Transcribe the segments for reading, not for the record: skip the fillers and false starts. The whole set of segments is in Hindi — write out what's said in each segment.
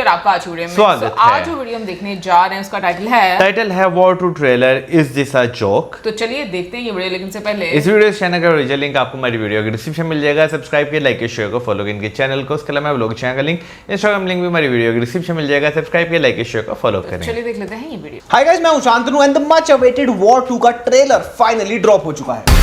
आपका आज वीडियो में। स्वागत है। आज जो वीडियो हम देखने जा रहे हैं उसका टाइटल है war 2 trailer, is this a joke. तो चलिए देखते हैं ये वीडियो, लेकिन से पहले इस वीडियो चैनल का ओरिजिनल लिंक आपको हमारी वीडियो के डिस्क्रिप्शन मिल जाएगा। सब्सक्राइब के, लाइक के, शेयर को, फॉलो इनके चैनल को। उसके अलावा ब्लॉग चैनल का लिंक, इंस्टाग्राम लिंक भी हमारी वीडियो के डिस्क्रिप्शन मिल जाएगा। सब्सक्राइब के, लाइक के, शेयर को फॉलो करें। चलिए देख लेते हैं ये वीडियो। हाय गाइस, मैं हूं Shantanu and the much awaited war 2 का ट्रेलर फाइनली ड्रॉप हो चुका है।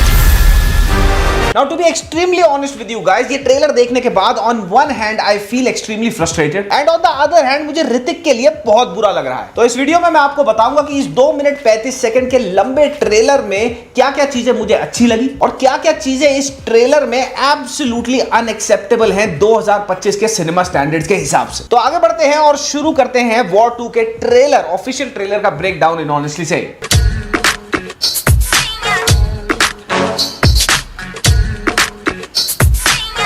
Now to be extremely honest with you guys, ये ट्रेलर देखने के बाद on one hand I feel extremely frustrated and on the other hand मुझे ऋतिक के लिए बहुत बुरा लग रहा है। तो इस वीडियो में मैं आपको बताऊंगा कि इस 2 मिनट 35 सेकंड के लंबे ट्रेलर में क्या क्या चीजें मुझे अच्छी लगी और क्या क्या चीजें इस ट्रेलर में एब्सोल्युटली अनएक्सेप्टेबल हैं 2025 के सिनेमा स्टैंडर्ड्स के हिसाब से। तो आगे बढ़ते हैं और शुरू करते हैं वॉर 2 के ट्रेलर, ऑफिशियल ट्रेलर का ब्रेक डाउन इन ऑनेस्टली से।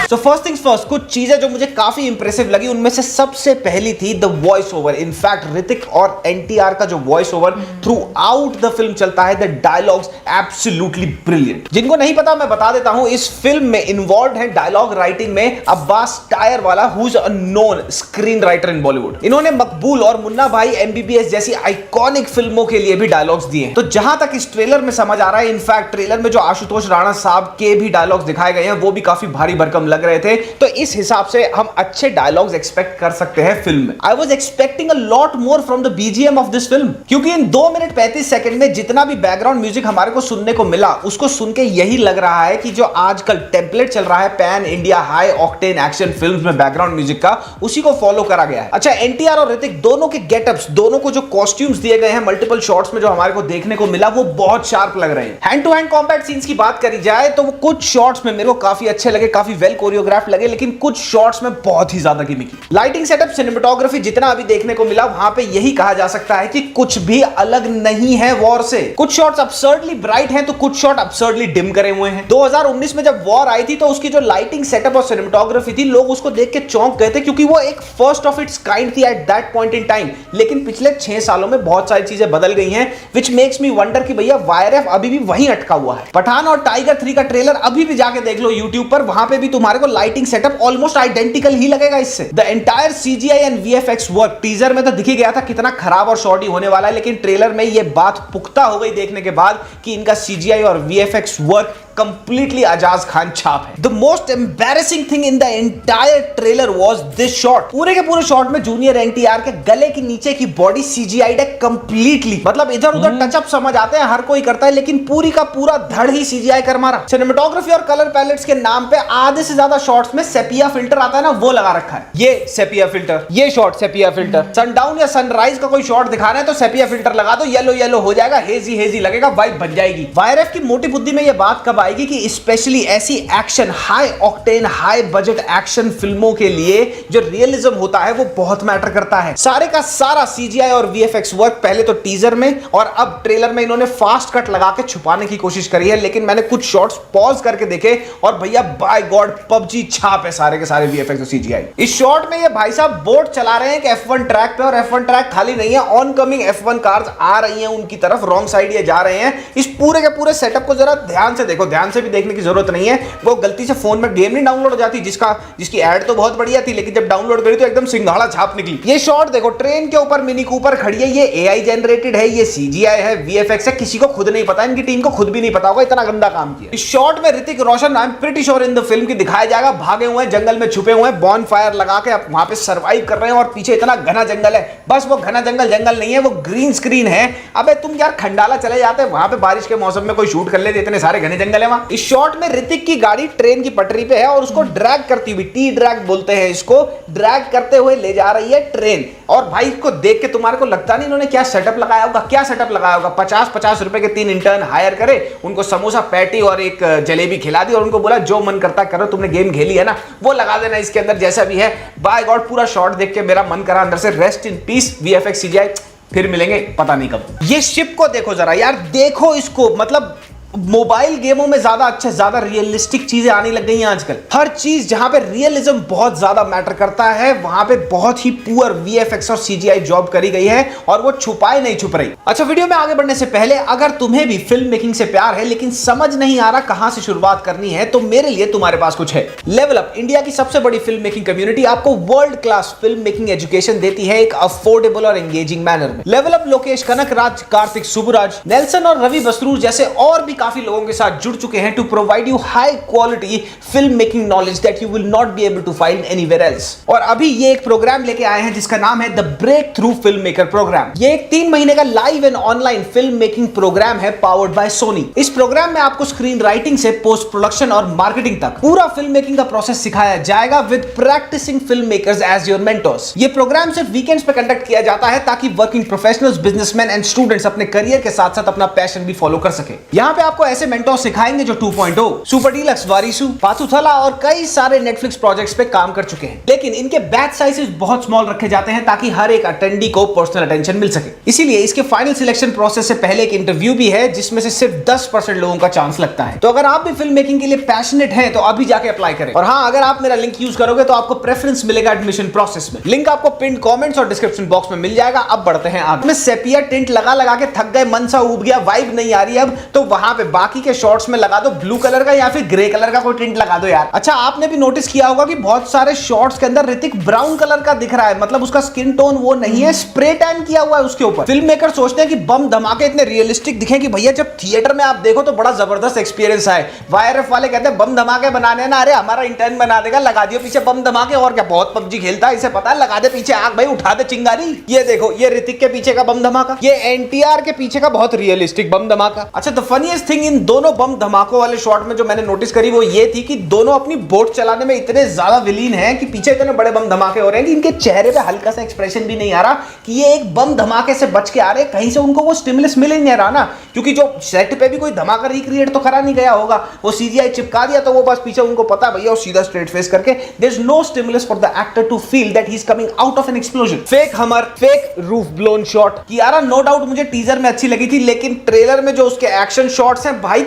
So first things first, कुछ चीजें जो मुझे काफी इंप्रेसिव लगी उनमें से सबसे पहली थी the voice over. In fact Hrithik और एनटीआर का जो voice over through out the film चलता है, द डायलॉग्स एब्सोल्युटली ब्रिलियंट। जिनको नहीं पता मैं बता देता हूं, इस फिल्म में इन्वॉल्व है डायलॉग राइटिंग में अब्बास टायर वाला, who is a known screen writer in Bollywood. इन्होंने मकबूल और मुन्ना भाई एमबीबीएस जैसी आइकॉनिक फिल्मों के लिए भी डायलॉग्स दिए। तो जहां तक इस ट्रेलर में समझ आ रहा है, इनफैक्ट ट्रेलर में जो आशुतोष राणा साहब के भी डायलॉग्स दिखाए गए हैं वो भी काफी भारी भरकम लग रहे थे। तो इस हिसाब से हम अच्छे डायलॉग्स एक्सपेक्ट कर सकते हैं फिल्म में। I was expecting a lot more from the BGM of this film, क्योंकि इन 2 मिनट 35 सेकंड में जितना भी बैकग्राउंड म्यूजिक हमारे को सुनने को मिला, उसको सुन के यही लग रहा है कि जो आजकल टेम्पलेट चल रहा है pan India high octane action films में बैकग्राउंड म्यूजिक का, उसी को फॉलो करा गया है। अच्छा, एनटीआर और ऋतिक दोनों के गेटअप्स, दोनों को जो कॉस्ट्यूम्स दिए गए हैं मल्टीपल शॉट्स में जो हमारे को देखने को मिला, वो बहुत शार्प लग रहे हैं। Hand to hand combat scenes की बात करी जाए तो वो कुछ शॉट्स में मेरे को काफी अच्छे लगे, काफी वेल कोरियोग्राफ्ड लगे, लेकिन कुछ शॉट्स में बहुत ही ज्यादा गिमिकी। लाइटिंग सेटअप, सिनेमेटोग्राफी जितना अभी देखने को मिला, वहां पे यही कहा जा सकता है कि कुछ भी अलग नहीं है वॉर से। कुछ शॉट्स अब्सर्डली ब्राइट हैं तो कुछ शॉट अब्सर्डली डिम करे हुए हैं। 2019 में जब वॉर आई थी तो उसकी जो लाइटिंग सेटअप और सिनेमेटोग्राफी थी, लोग उसको देख के चौंक गए थे, क्योंकि वो एक फर्स्ट ऑफ इट्स काइंड थी at that point in time. लेकिन पिछले 6 सालों में बहुत सारी चीजें बदल गई हैं, विच मेक्स मी वंडर कि भैया वायरएफ अभी भी वहीं अटका हुआ है। पठान और टाइगर 3 का ट्रेलर अभी भी जाके देख लो यूट्यूब पर, वहां पे भी तुम्हारे को लाइटिंग सेटअप ऑलमोस्ट आइडेंटिकल ही लगेगा इससे। The entire CGI and VFX work, teaser में तो दिख ही गया था कितना खराब और शॉर्टी होने वाला है, लेकिन ट्रेलर में ये बात पुख्ता हो गई देखने के बाद कि इनका सीजीआई और VFX work completely Ajaz Khan छाप है। The most embarrassing thing in the entire trailer was this shot. पूरे के पूरे शॉट में जूनियर एनटीआर के गले के नीचे की बॉडी सीजीआई है कंप्लीटली, मतलब इधर उधर टचअप समझ आते हैं, हर कोई करता है, लेकिन पूरी का पूरा धड़ ही सीजीआई कर मारा। सिनेमेटोग्राफी और कलर पैलेट्स के नाम पे आधे से ज्यादा शॉट्स में सेपिया फिल्टर आता है ना, वो लगा रखा है। ये सेपिया फिल्टर, ये शॉट सेपिया फिल्टर। सनडाउन या सनराइज का कोई शॉट दिखाना है तो सेपिया फिल्टर लगा दो, येलो येलो हो जाएगा, हेजी हेजी लगेगा, वाइब बन जाएगी। वायरएफ की मोटी बुद्धि में ये बात कब आएगी कि स्पेशली ऐसी action, high octane high budget action फिल्मों के लिए जो रियलिज्म होता है वो बहुत मैटर करता है। सारे का सारा सीजीआई और वीएफएक्स वर्क पहले तो टीजर में और अब ट्रेलर में इन्होंने फास्ट कट लगा के छुपाने की कोशिश करी है, लेकिन मैंने कुछ शॉट्स पॉज करके देखे और भैया बाय गॉड पबजी छाप है सारे के सारे वीएफएक्स और सीजीआई। इस शॉट में ये भाई साहब बोट चला रहे हैं कि F1 ट्रैक पे, और F1 ट्रैक खाली नहीं है, ऑन कमिंग F1 कार्स आ रही हैं उनकी तरफ, रॉन्ग साइड ये जा रहे हैं। इस पूरे के पूरे सेटअप को जरा ध्यान से देखो, ध्यान से भी देखने की जरूरत नहीं है। वो गलती से फोन में गेम नहीं डाउनलोड हो जाती, जिसकी एड तो बहुत बढ़िया थी, लेकिन जब डाउनलोड करी तो एकदम सिंघाड़ा छाप निकली। ये शॉट देखो, ट्रेन के ऊपर मिनी कूपर खड़ी है, ये एआई जनरेटेड है, ये सीजीआई है, वीएफएक्स है, किसी को खुद नहीं पता, इनकी टीम को खुद भी नहीं पता होगा, इतना गंदा काम किया। इस शॉट में Hrithik Roshan, I am pretty sure in the film की दिखाया जाएगा, भागे हुए हैं, जंगल में छुपे हुए हैं, बॉन फायर लगा के वहां पे सर्वाइव कर रहे हैं, और पीछे इतना घना जंगल है। बस वो घना जंगल नहीं है, वो ग्रीन स्क्रीन है। अबे तुम यार खंडाला चले जाते, वहां पे बारिश के मौसम में कोई शूट कर लेते, इतने सारे घने जंगल है वहां। इस शॉट में ऋतिक की गाड़ी ट्रेन की पटरी पे है और उसको ड्रैग करती हुई, टी ड्रैग बोलते हैं इसको, ड्रैग करते हुए ले जा रही है ट्रेन। और भाई इसको देख के तुम्हारे को लगता नहीं इन्होंने क्या सेटअप लगाया होगा, क्या सेटअप लगाया होगा। 50-50 रुपए के 3 इंटर्न हायर करे, उनको समोसा पैटी और एक जलेबी खिला दी और उनको बोला जो मन करता करो, तुमने गेम खेली है ना, वो लगा देना इसके अंदर जैसा भी है। बाय गॉड पूरा शॉट देख के मेरा मन करा अंदर से rest in peace VFX CGI, फिर मिलेंगे पता नहीं कब। ये शिप को देखो जरा यार, देखो इसको, मतलब मोबाइल गेमों में ज्यादा रियलिस्टिक चीजें आने लग गई हैं आजकल। हर चीज जहां पे रियलिज्म बहुत ज्यादा मैटर करता है वहां पे बहुत ही पुअर वीएफएक्स और सीजीआई जॉब करी गई है और वो छुपाए नहीं छुप रही। अच्छा, वीडियो में आगे बढ़ने से पहले अगर तुम्हें भी फिल्म मेकिंग से प्यार है लेकिन समझ नहीं आ रहा कहां से शुरुआत करनी है तो मेरे लिए तुम्हारे पास कुछ है। लेवल अप, इंडिया की सबसे बड़ी फिल्म मेकिंग कम्युनिटी, आपको world class film making education देती है एक अफोर्डेबल और एंगेजिंग मैनर में। लेवल अप लोकेश कनकराज, कार्तिक सुबराज, नेल्सन और रवि बसरूर जैसे और भी काफी लोगों के साथ जुड़ चुके हैं to provide you high quality film making knowledge that you will not be able to find anywhere else. और अभी ये एक प्रोग्राम लेके आए हैं जिसका नाम है the breakthrough film maker program. ये एक 3 महीने का live and online film making program है पावर्ड बाय सोनी। इस प्रोग्राम में आपको स्क्रीन राइटिंग से पोस्ट प्रोडक्शन और मार्केटिंग तक पूरा फिल्म मेकिंग का प्रोसेस सिखाया जाएगा with practising film makers as your mentors. ये प्रोग्राम सिर्फ वीकेंड्स पे कंडक्ट किया जाता है ताकि working professionals, businessman and students अपने करियर के साथ साथ अपना पैशन भी फॉलो कर सके। यहाँ पे आपको ऐसे मेंटोर सिखाएंगे जो 2.0, सुपर डीलक्स, वारिसु, पाथुथला और कई सारे नेटफ्लिक्स प्रोजेक्ट्स पे काम कर चुके हैं। लेकिन इनके बैच साइजेस बहुत स्मॉल रखे जाते हैं ताकि हर एक अटेंडी को पर्सनल अटेंशन मिल सके। इसीलिए इसके फाइनल सिलेक्शन प्रोसेस से पहले एक इंटरव्यू भी है जिसमें से सिर्फ 10% लोगों का चांस लगता है। तो अगर आप भी फिल्म मेकिंग के लिए पैशनेट हैं तो अभी जाके अप्लाई करें। और हाँ, अगर आप मेरा लिंक यूज करोगे तो आपको प्रेफरेंस मिलेगा एडमिशन प्रोसेस में। लिंक आपको पिन कमेंट्स और डिस्क्रिप्शन बॉक्स में मिल जाएगा। अब बढ़ते हैं आगे। मैं सेपिया टिंट लगा के थक गए, मन सा उब गया, वाइब नहीं आ रही अब, तो वहां पे बाकी के शॉट्स में लगा दो ब्लू कलर का या फिर ग्रे कलर का कोई टिंट लगा दो यार। अच्छा, आपने भी नोटिस किया होगा कि बहुत सारे शॉट्स के अंदर ऋतिक ब्राउन कलर का दिख रहा है, मतलब उसका स्किन टोन वो नहीं है, स्प्रे टैन किया हुआ है उसके ऊपर। फिल्म मेकर सोचते हैं कि बम धमाके इतने रियलिस्टिक दिखे कि भैया जब थिएटर में आप देखो तो बड़ा जबरदस्त एक्सपीरियंस आए। वाईआरएफ वाले कहते हैं बम धमाके बनाने ना, अरे हमारा इंटर्न बना देगा, लगा दियो पीछे बम धमाके, और क्या, बहुत पबजी खेलता है, इसे पता है, लगा दे पीछे आग भाई, उठा दे चिंगारी। ये देखो, ये ऋतिक के पीछे का बम धमाका, ये एनटीआर के पीछे का बहुत रियलिस्टिक बम धमाका। अच्छा, द फनीएस्ट थिंग इन दोनों बम धमाकों वाले शॉट में जो मैंने नोटिस करी वो ये थी कि दोनों अपनी बोट चलाने में इतने ज्यादा विलीन हैं कि पीछे इतने बड़े बम धमाके हो रहे हैं कि इनके चेहरे पे हल्का सा एक्सप्रेशन भी नहीं आ रहा कि ये एक बम धमाके से बच के आ रहे हैं। कहीं से उनको वो स्टिमुलस मिल ही नहीं रहा ना, क्योंकि जो सेट पे भी कोई धमाका रिक्रिएट तो करा नहीं गया होगा, वो सीजीआई चिपका दिया तो वो बस पीछे उनको पता है भैया, और सीधा स्ट्रेट फेस करके there is no stimulus for the actor to feel that he is coming out of an explosion. Fake Hummer, fake roof blown shot की यार, नो डाउट मुझे टीजर में अच्छी लगी थी, लेकिन ट्रेलर में जो उसके एक्शन शॉट्स हैं भाई,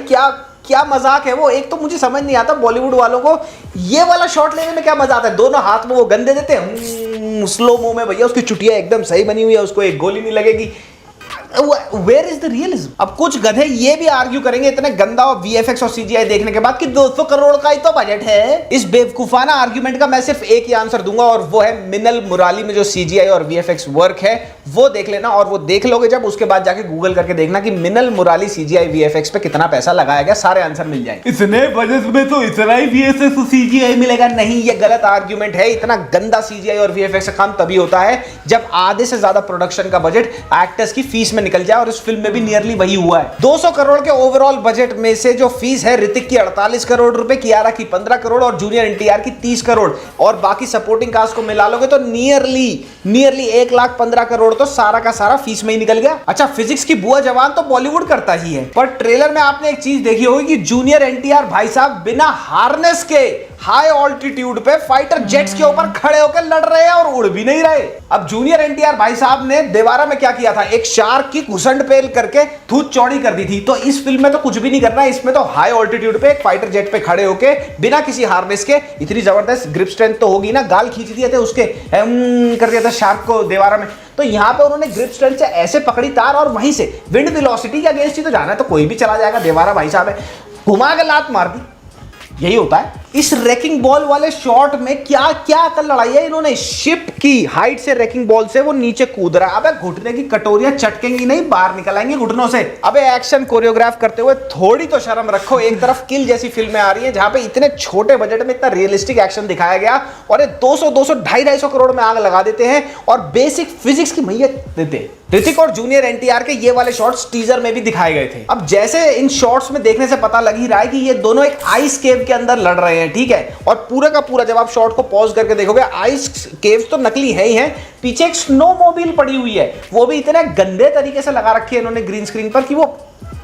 क्या मजाक है वो। एक तो मुझे समझ नहीं आता बॉलीवुड वालों को ये वाला शॉट लेने में क्या मजा आता है। दोनों हाथ में वो गन दे देते हैं स्लो मो में, भैया उसकी चुटिया एकदम सही बनी हुई है, उसको एक गोली नहीं लगेगी। Where is the realism? अब कुछ गधे ये भी आर्ग्यू करेंगे इतने गंदा और वीएफएक्स और सीजीआई देखने के बाद कि 200 करोड़ का ही तो बजट है। इस बेवकूफाना आर्ग्यूमेंट का मैं सिर्फ एक ही आंसर दूंगा और वो है मिनल मुराली में जो सीजीआई और वीएफएक्स वर्क है वो देख लेना, और वो देख लोगे जब, उसके बाद जाके गूगल करके देखना कि मिनल मुराली सीजीआई वीएफएक्स पे कितना पैसा लगाया गया, सारे आंसर मिल जाएंगे। इतने बजट में तो इतना ही वीएफएक्स और सीजीआई मिलेगा, नहीं, ये गलत आर्ग्यूमेंट है। इतना गंदा सीजीआई और वीएफएक्स का काम तभी होता है जब आधे से ज्यादा प्रोडक्शन का बजट एक्टर्स की फीस में निकल जाए, और इस फिल्म में भी नियरली वही हुआ है। 200 करोड़ के ओवरऑल बजट में से जो फीस है ऋतिक की 48 करोड़ रुपए, कियारा की 15 करोड़ और जूनियर एनटीआर की 30 करोड़, और बाकी सपोर्टिंग कास्ट को मिला लोगे तो नियरली 1,15 करोड़ तो सारा का सारा फीस में ही निकल गया। अच्छा, फिजिक्स की बुआ जवान तो बॉलीवुड करता ही है, पर ट्रेलर में आपने एक चीज देखी होगी कि जूनियर एनटीआर भाई साहब बिना हार्नेस के हाई ऑल्टीट्यूड पे फाइटर जेट्स के ऊपर खड़े होकर लड़ रहे हैं और उड़ भी नहीं रहे। अब जूनियर एनटीआर भाई साहब ने देवारा में क्या किया था, एक शार्क की घुसंड पेल करके थूत चौड़ी कर दी थी, तो इस फिल्म में तो कुछ भी नहीं करना है। इसमें तो हाई ऑल्टीट्यूड पे एक फाइटर जेट पे खड़े होके बिना किसी हार्नेस के, इतनी जबरदस्त ग्रिप स्ट्रेंथ तो होगी ना, गाल खींच दिए थे उसके, कर दिया था शार्क को देवारा में, तो यहां पे उन्होंने ग्रिप स्ट्रेंथ से ऐसे पकड़ी तार और वहीं से विंड वेलोसिटी के अगेंस्ट ही तो जाना है, तो कोई भी चला जाएगा। देवारा भाई साहब है, घुमा के लात मार दी, यही होता है। इस रेकिंग बॉल वाले शॉट में क्या अकल लड़ाई है इन्होंने, शिप की हाइट से रेकिंग बॉल से वो नीचे कूद रहा है, अबे घुटने की कटोरियां चटकेंगी नहीं, बाहर निकल आएंगी घुटनों से। अबे एक्शन कोरियोग्राफ करते हुए थोड़ी तो शर्म रखो। एक तरफ किल जैसी फिल्में आ रही हैं जहां पे इतने छोटे बजट में इतना रियलिस्टिक एक्शन दिखाया गया, और ये 200, 250 करोड़ में आग लगा देते हैं और बेसिक फिजिक्स की मैयत देते हैं। ऋतिक और जूनियर एनटीआर के ये वाले शॉट्स टीजर में भी दिखाए गए थे। अब जैसे इन शॉट्स में देखने से पता लग ही रहा है कि ये दोनों एक आइस केव के अंदर लड़ रहे हैं, ठीक है, और पूरा का पूरा जब आप शॉट को पॉज करके देखोगे, आइस केव्स तो नकली है ही है, पीछे एक स्नो मोबिल पड़ी हुई है, वो भी इतने गंदे तरीके से लगा रखी है इन्होंने ग्रीन स्क्रीन पर कि वो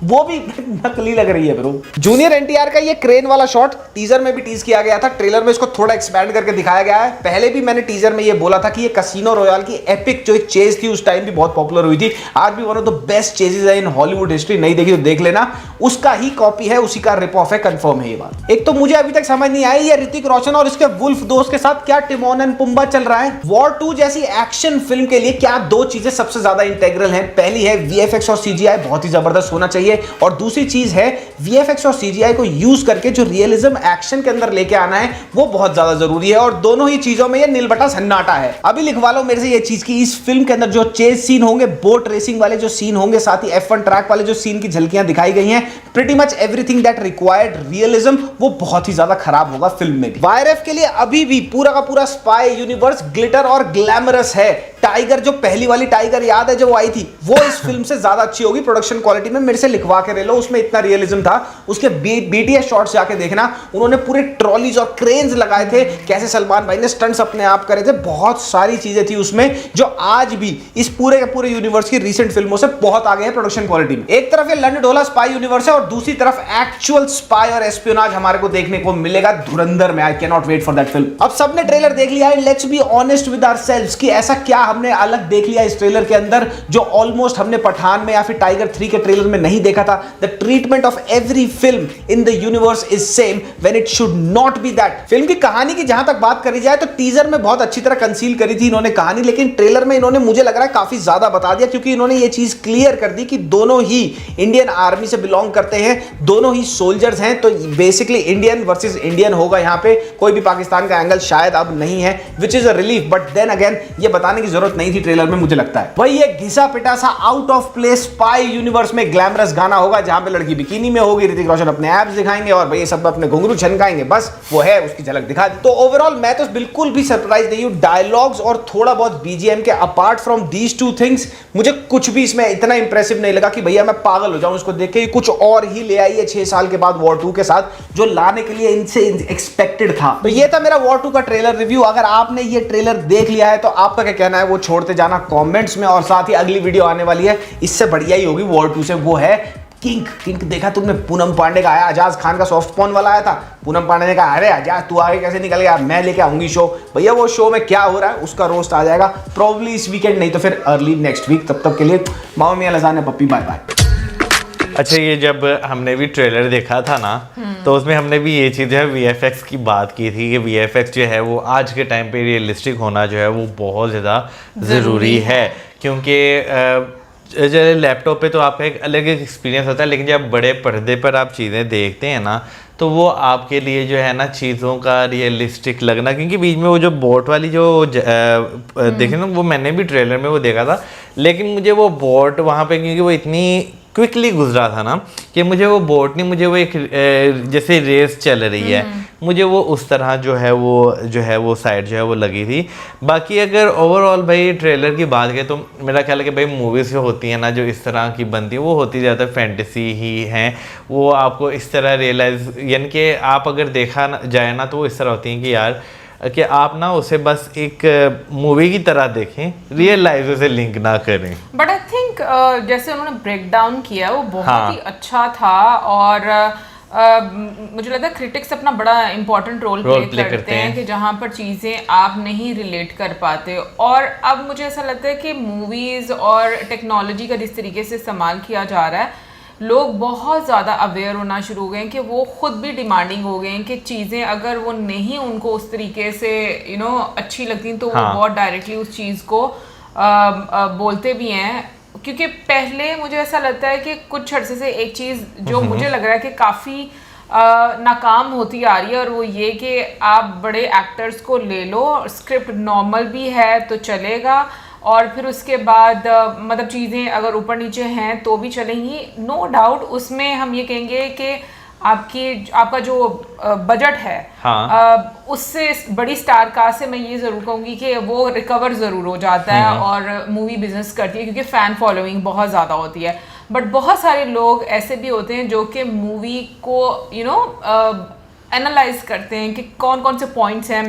वो भी नकली लग रही है ब्रो। जूनियर एनटीआर का ये क्रेन वाला शॉट टीजर में भी टीज किया गया था, ट्रेलर में इसको थोड़ा एक्सपैंड करके दिखाया गया है। पहले भी मैंने टीजर में ये बोला था कि ये कैसीनो रॉयल की एपिक जो चेज थी उस टाइम भी बहुत पॉपुलर हुई थी, आज भी one of the best ceases है इन हॉलीवुड हिस्ट्री। नहीं देखी तो देख लेना, उसका ही कॉपी है, उसी का रिप ऑफ है, कंफर्म है ये बात। एक तो मुझे अभी तक समझ नहीं आई ये ऋतिक रोशन और इसके वुल्फ दोस्त के साथ क्या टिमोन एंड पुम्बा चल रहा है। वॉर 2 जैसी एक्शन फिल्म के लिए क्या दो चीजें सबसे ज्यादा इंटेग्रल हैं, पहली है वीएफएक्स और सीजीआई बहुत ही जबरदस्त होना चाहिए, और दूसरी चीज है वीएफएक्स और सीजीआई को यूज करके जो रियलिज्म एक्शन के अंदर लेके आना है वो बहुत ज्यादा जरूरी है, और दोनों ही चीजों में ये नीलबटा सन्नाटा है। अभी लिखवा लो मेरे से ये चीज की इस फिल्म के अंदर जो चेज सीन होंगे, बोट रेसिंग वाले जो सीन होंगे, साथ ही F1 ट्रैक वाले जो सीन की झलकियां दिखाई गई हैं, pretty much everything that required realism वो बहुत ही ज्यादा खराब होगा फिल्म में भी। वायरएफ के लिए अभी भी पूरा का पूरा स्पाई यूनिवर्स ग्लिटर और ग्लैमरस है। टाइगर जो पहली वाली टाइगर याद है जो आई थी, वो इस फिल्म से ज्यादा अच्छी होगी प्रोडक्शन क्वालिटी में, मेरे से लिखवा के ले लो, उसमें इतना रियलिज्म था। उसके बीटीएस शॉट्स जाके देखना, उन्होंने पूरे ट्रॉलीज और क्रेन्स लगाए थे, कैसे सलमान भाई ने स्टंट्स अपने आप करे थे, बहुत सारी चीजें थी उसमें जो आज भी इस पूरे के पूरे यूनिवर्स की रीसेंट फिल्मों से बहुत आगे है प्रोडक्शन क्वालिटी में। एक तरफ ये लंडोला स्पाई यूनिवर्स है और दूसरी तरफ एक्चुअल स्पाई और एस्पियोनाज हमारे को देखने को मिलेगा धुरंधर में। I can not wait for that film. अब सबने ट्रेलर देख लिया है, let's be honest with ourselves कि ऐसा क्या हमने अलग देख लिया इस ट्रेलर के अंदर जो ऑलमोस्ट हमने पठान में या फिर टाइगर 3 के ट्रेलर में नहीं देखा था। The treatment of every film in the universe is same when it should not be that. Film की कहानी की जहां तक बात करी जाए तो टीजर में बहुत अच्छी तरह कंसील करी थी इन्होंने कहानी, लेकिन ट्रेलर में इन्होंने मुझे लग रहा है काफी ज्यादा बता दिया, क्योंकि इन्होंने ये चीज क्लियर कर दी कि दोनों ही इंडियन आर्मी से बिलोंग करते हैं, दोनों ही सोल्जर्स हैं, तो बेसिकली इंडियन वर्सेस इंडियन होगा यहां पे, कोई भी पाकिस्तान का एंगल शायद अब नहीं है, which is a relief. But then again ये बताने की जरूरत नहीं थी ट्रेलर में, मुझे लगता है। वही ये घिसा पिटा सा out of place spy universe में ग्लैमरस गाना होगा जहां पे लड़की बिकिनी में होगी, ऋतिक रोशन अपने एब्स दिखाएंगे और भाई सब अपने घुंघरू छनकाएंगे, बस वो है उसकी झलक दिखा दी। तो ओवरऑल मैं तो बिल्कुल भी सरप्राइज नहीं हूं, डायलॉग्स और थोड़ा बहुत बीजीएम के apart from these two things मुझे कुछ भी इसमें इतना इंप्रेसिव नहीं लगा कि भैया मैं पागल हो जाऊं इसको देख के। कुछ और ही ले आई है 6 साल के बाद वॉर 2 के साथ, जो लाने के लिए इनसे एक्सपेक्टेड था। तो ये था मेरा वॉर 2 का ट्रेलर रिव्यू। अगर आपने ये ट्रेलर देख लिया है तो आपका क्या कहना है वो छोड़ते जाना कमेंट्स में, और साथ ही अगली वीडियो आने वाली है इससे बढ़िया ही होगी वॉर 2 से, वो है किंग देखा तुमने? पूनम पांडे का आया, आजाज खान का सॉफ्ट पॉर्न वाला आया था, पूनम पांडे ने कहा अरे आजाज तू आगे कैसे निकल गया, मैं लेके आऊंगी शो। भैया वो शो में क्या हो रहा है उसका रोस्ट आ जाएगा प्रोबब्ली इस वीकेंड, नहीं तो फिर अर्ली नेक्स्ट वीक। तब तक के लिए मामा मियां लजाने पप्पी बाय बाय। अच्छा, ये जब हमने भी ट्रेलर देखा था ना तो उसमें हमने भी ये चीज़ है वीएफएक्स की बात की थी कि वीएफएक्स जो है वो आज के टाइम पे रियलिस्टिक होना जो है वो बहुत ज़्यादा ज़रूरी है, क्योंकि लैपटॉप पे तो आपका एक अलग एक्सपीरियंस होता है, लेकिन जब बड़े पर्दे पर आप चीज़ें देखते हैं ना तो वो आपके लिए जो है ना चीज़ों का रियलिस्टिक लगना, क्योंकि बीच में वो जो बोट वाली जो देखे ना वो मैंने भी ट्रेलर में वो देखा था, लेकिन मुझे वो बोट वहाँ पे क्योंकि वो इतनी क्विकली गुजरा था ना कि मुझे वो बोट नहीं, मुझे वो एक जैसे रेस चल रही है, मुझे वो उस तरह जो है वो साइड जो है वो लगी थी। बाकी अगर ओवरऑल भाई ट्रेलर की बात करें तो मेरा ख्याल है कि भाई मूवीज़ जो होती हैं ना जो इस तरह की बनती है वो होती ज़्यादा फैंटेसी ही हैं, वो आपको इस तरह रियलाइज यानी कि आप अगर देखा जाए ना तो वो इस तरह होती हैं कि यार कि आप ना उसे बस एक मूवी की तरह देखें, रियल लाइफ से लिंक ना करें। बट आई थिंक जैसे उन्होंने ब्रेक डाउन किया वो बहुत ही अच्छा था, और मुझे लगता है क्रिटिक्स अपना बड़ा इंपॉर्टेंट रोल प्ले करते हैं कि जहाँ पर चीज़ें आप नहीं रिलेट कर पाते। और अब मुझे ऐसा लगता है कि मूवीज़ और टेक्नोलॉजी का जिस तरीके से इस्तेमाल किया जा रहा है, लोग बहुत ज़्यादा अवेयर होना शुरू हो गए हैं कि वो खुद भी डिमांडिंग हो गए हैं कि चीज़ें अगर वो नहीं उनको उस तरीके से अच्छी लगती तो वो बहुत डायरेक्टली उस चीज़ को बोलते भी हैं। क्योंकि पहले मुझे ऐसा लगता है कि कुछ अर्से से एक चीज़ जो मुझे लग रहा है कि काफ़ी नाकाम होती आ रही है, और वो ये कि आप बड़े एक्टर्स को ले लो, स्क्रिप्ट नॉर्मल भी है तो चलेगा, और फिर उसके बाद मतलब चीज़ें अगर ऊपर नीचे हैं तो भी चलेंगी, नो डाउट। उसमें हम ये कहेंगे कि आपका जो बजट है उससे बड़ी स्टार कास्ट से मैं ये ज़रूर कहूँगी कि वो रिकवर ज़रूर हो जाता है और मूवी बिजनेस करती है, क्योंकि फ़ैन फॉलोइंग बहुत ज़्यादा होती है। बट बहुत सारे लोग ऐसे भी होते हैं जो कि मूवी को एनालाइज करते हैं कि कौन कौन से पॉइंट्स हैं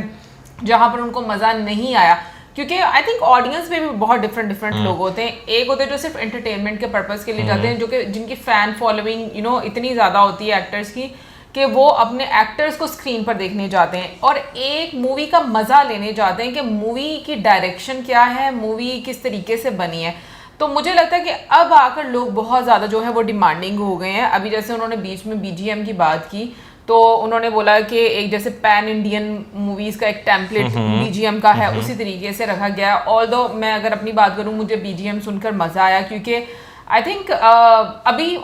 जहाँ पर उनको मज़ा नहीं आया। क्योंकि आई थिंक ऑडियंस में भी बहुत डिफरेंट लोग होते हैं। एक होते हैं जो सिर्फ एंटरटेनमेंट के पर्पस के लिए जाते हैं, जो कि जिनकी फैन फॉलोइंग इतनी ज़्यादा होती है एक्टर्स की कि वो अपने एक्टर्स को स्क्रीन पर देखने जाते हैं और एक मूवी का मज़ा लेने जाते हैं कि मूवी की डायरेक्शन क्या है, मूवी किस तरीके से बनी है। तो मुझे लगता है कि अब आकर लोग बहुत ज़्यादा जो है वो डिमांडिंग हो गए हैं। अभी जैसे उन्होंने बीच में BGM की बात की, तो उन्होंने बोला कि एक जैसे पैन इंडियन मूवीज़ का एक टेम्पलेट BGM का है, उसी तरीके से रखा गया। ऑल्दो मैं अगर अपनी बात करूँ, मुझे BGM सुनकर मज़ा आया, क्योंकि आई थिंक अभी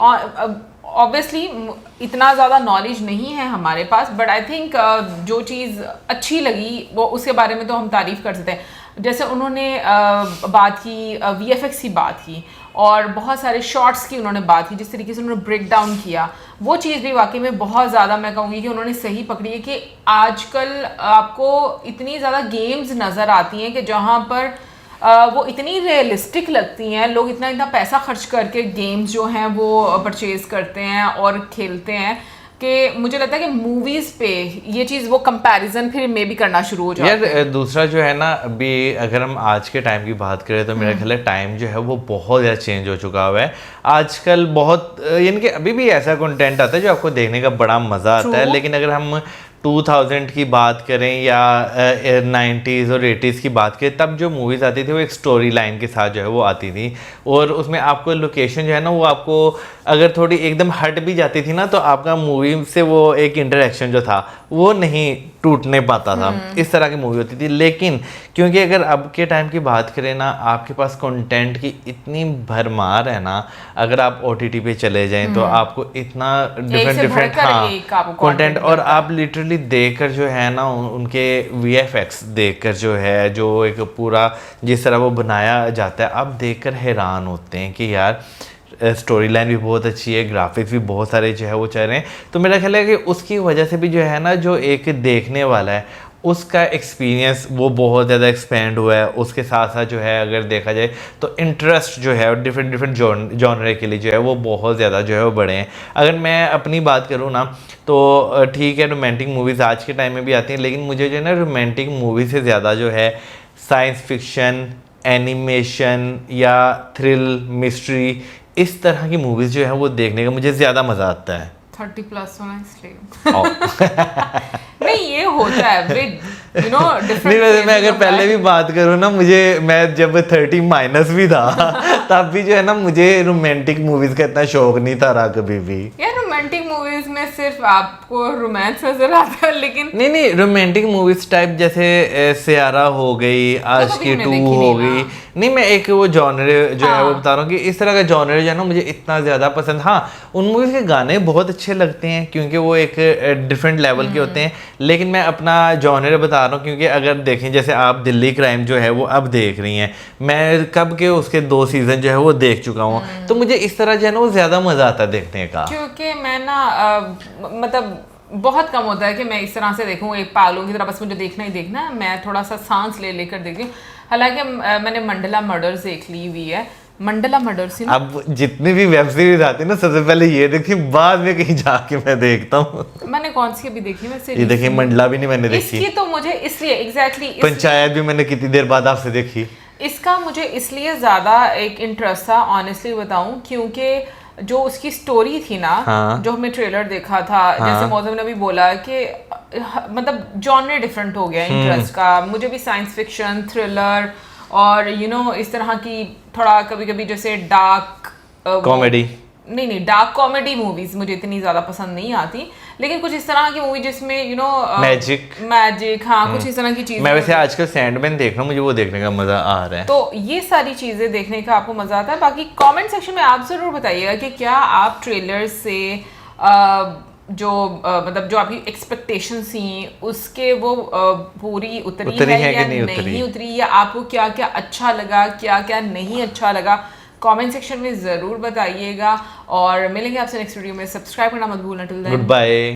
ऑब्वियसली इतना ज़्यादा नॉलेज नहीं है हमारे पास, बट आई थिंक जो चीज़ अच्छी लगी वो उसके बारे में तो हम तारीफ़ कर सकते हैं। जैसे उन्होंने बात की VFX की बात की और बहुत सारे शॉट्स की उन्होंने बात की, जिस तरीके से उन्होंने ब्रेक डाउन किया, वो चीज़ भी वाकई में बहुत ज़्यादा मैं कहूँगी कि उन्होंने सही पकड़ी है कि आजकल आपको इतनी ज़्यादा गेम्स नज़र आती हैं कि जहाँ पर वो इतनी रियलिस्टिक लगती हैं, लोग इतना पैसा खर्च करके गेम्स जो हैं वो परचेज करते हैं और खेलते हैं कि मुझे लगता है कि मूवीज पे ये चीज़ वो कंपैरिजन फिर मे भी करना शुरू हो जाता है। यार दूसरा जो है ना, अभी अगर हम आज के टाइम की बात करें तो मेरा ख्याल है टाइम जो है वो बहुत ज़्यादा चेंज हो चुका हुआ है। आजकल बहुत यानी कि अभी भी ऐसा कंटेंट आता है जो आपको देखने का बड़ा मज़ा आता है, लेकिन अगर हम 2000 की बात करें या 90s और 80s की बात करें, तब जो मूवीज़ आती थी वो एक स्टोरी लाइन के साथ जो है वो आती थी, और उसमें आपको लोकेशन जो है ना वो आपको अगर थोड़ी एकदम हट भी जाती थी ना, तो आपका मूवी से वो एक इंटरेक्शन जो था वो नहीं टूटने पाता था। इस तरह की मूवी होती थी। लेकिन क्योंकि अगर अब के टाइम की बात करें ना, आपके पास कंटेंट की इतनी भरमार है ना, अगर आप OTT पे चले जाएं तो आपको इतना डिफरेंट कंटेंट, और आप लिटरली देखकर जो है ना उनके VFX देखकर जो है, जो एक पूरा जिस तरह वो बनाया जाता है, आप देखकर हैरान होते हैं कि यार स्टोरी लाइन भी बहुत अच्छी है, ग्राफिक्स भी बहुत सारे जो है वो चल रहे हैं। तो मेरा ख्याल है कि उसकी वजह से भी जो है ना, जो एक देखने वाला है उसका एक्सपीरियंस वो बहुत ज़्यादा एक्सपेंड हुआ है। उसके साथ साथ जो है अगर देखा जाए तो इंटरेस्ट जो है डिफरेंट जॉनरे के लिए जो है वो बहुत ज़्यादा जो है वो बढ़े हैं। अगर मैं अपनी बात करूँ ना, तो ठीक है रोमांटिक मूवीज़ आज के टाइम में भी आती हैं, लेकिन मुझे जो है ना रोमांटिक मूवी से ज़्यादा जो है साइंस फिक्शन, एनिमेशन या थ्रिल, मिस्ट्री, इस तरह की मूवीज़ जो है वो देखने का मुझे ज़्यादा मज़ा आता है। 30+ होना इसलिए नहीं, ये होता है डिफरेंट। नहीं, वैसे मैं अगर पहले भी बात करूँ ना, मैं जब 30- भी था तब भी जो है ना मुझे रोमांटिक मूवीज का इतना शौक नहीं था रहा कभी भी। यार रोमांटिक मूवीज में सिर्फ आपको रोमांस नजर आता है, लेकिन नहीं रोमांटिक मूवीज टाइप जैसे सियारा हो गई, आशिकी 2 हो गई। नहीं, मैं एक वो जॉनर जो है वो बता रहा हूँ कि इस तरह का जॉनर जो है ना मुझे इतना ज़्यादा पसंद। हाँ, उन मूवीज़ के गाने बहुत अच्छे लगते हैं क्योंकि वो एक डिफरेंट लेवल के होते हैं, लेकिन मैं अपना जॉनर बता रहा हूँ क्योंकि अगर देखें जैसे आप दिल्ली क्राइम जो है वो अब देख रही हैं, मैं कब के उसके 2 सीज़न जो है वो देख चुका हूँ, तो मुझे इस तरह जो है ना वो ज़्यादा मज़ा आता है देखने का। क्योंकि मैं ना मतलब बहुत कम होता है कि मैं इस तरह से देखूँ एक पागलों की तरह, बस मुझे देखना ही देखना है, मैं थोड़ा सा सांस ले लेकर देखती हूँ। हालांकि मैंने मंडला मर्डर्स देख ली हुई है। मंडला मर्डर्स अब जितनी भी वेब सीरीज आती है ना, सबसे पहले ये देखी, बाद में कहीं जाके मैं देखता हूँ। मैंने कौन सी अभी देखी? मैं ये देखी, मंडला भी नहीं मैंने देखी। इसकी तो मुझे इसलिए एग्जैक्टली पंचायत भी मैंने कितनी देर बाद आपसे देखी। इसका मुझे इसलिए ज्यादा एक इंटरेस्ट था, ऑनेस्टली बताऊं, क्योंकि जो उसकी स्टोरी थी ना, हाँ। जो हमने ट्रेलर देखा था, हाँ। जैसे मौसम ने भी बोला कि मतलब जॉनर डिफरेंट हो गया इंटरेस्ट का। मुझे भी साइंस फिक्शन, थ्रिलर और इस तरह की थोड़ा कभी कभी जैसे डार्क कॉमेडी, नहीं डार्क कॉमेडी मूवीज मुझे इतनी ज्यादा पसंद नहीं आती, लेकिन कुछ इस तरह की मूवी जिसमें मैजिक हाँ कुछ इस तरह की चीजें। मैं वैसे आजकल सैंडमैन देख रहा हूँ, मुझे वो देखने का मजा आ रहा है। तो ये सारी चीजें देखने का आपको मजा आता है। बाकी कमेंट सेक्शन में आप जरूर बताइएगा कि क्या आप ट्रेलर से जो मतलब जो आपकी एक्सपेक्टेशंस थी उसके वो पूरी उतरी है या नहीं उतरी, या आपको क्या क्या अच्छा लगा, क्या क्या नहीं अच्छा लगा, कमेंट सेक्शन में ज़रूर बताइएगा। और मिलेंगे आपसे नेक्स्ट वीडियो में। सब्सक्राइब करना मत भूलना। Till then, good bye.